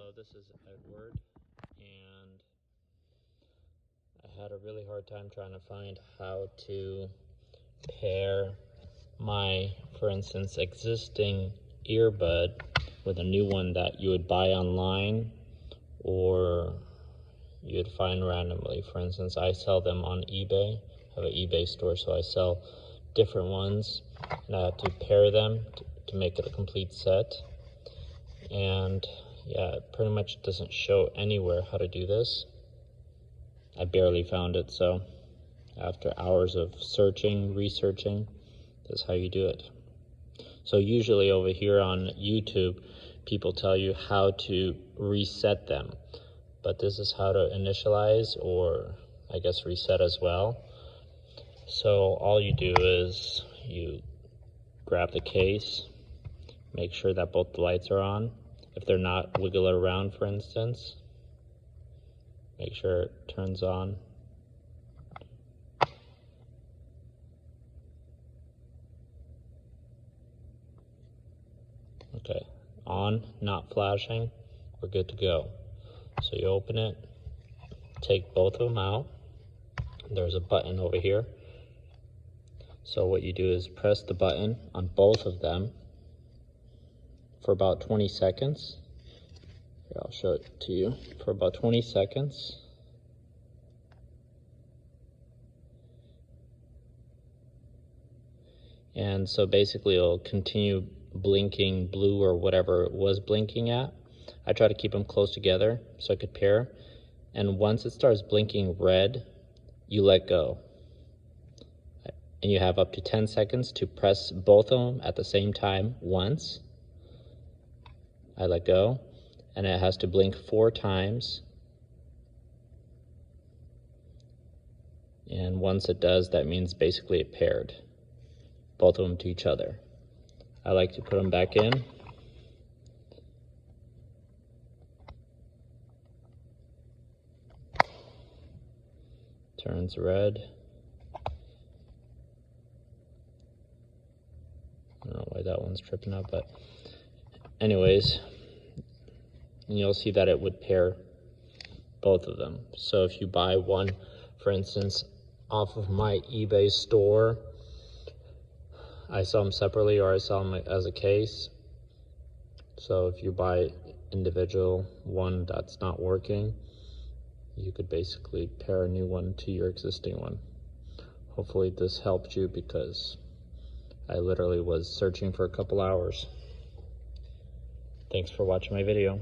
Hello, this is Edward, and I had a really hard time trying to find how to pair my, for instance, existing earbud with a new one that you would buy online or you'd find randomly. For instance, I sell them on eBay. I have an eBay store, so I sell different ones, and I have to pair them to make it a complete set. And yeah, it pretty much doesn't show anywhere how to do this. I barely found it, so after hours of searching, researching, this is how you do it. So usually over here on YouTube, people tell you how to reset them, but this is how to initialize, or I guess reset as well. So all you do is you grab the case, make sure that both the lights are on. If they're not, wiggle it around, for instance. Make sure it turns on. Okay, on, not flashing, we're good to go. So you open it, take both of them out. There's a button over here. So what you do is press the button on both of them for about 20 seconds. Here, I'll show it to you. For about 20 seconds. And so basically it'll continue blinking blue or whatever it was blinking at. I try to keep them close together so I could pair. And once it starts blinking red, you let go. And you have up to 10 seconds to press both of them at the same time once. I let go, and it has to blink 4 times. And once it does, that means basically it paired both of them to each other. I like to put them back in. Turns red. I don't know why that one's tripping up, but anyways, and you'll see that it would pair both of them. So if you buy one, for instance, off of my eBay store, I sell them separately or I sell them as a case. So if you buy individual one that's not working, you could basically pair a new one to your existing one. Hopefully this helped you, because I literally was searching for a couple hours. Thanks for watching my video.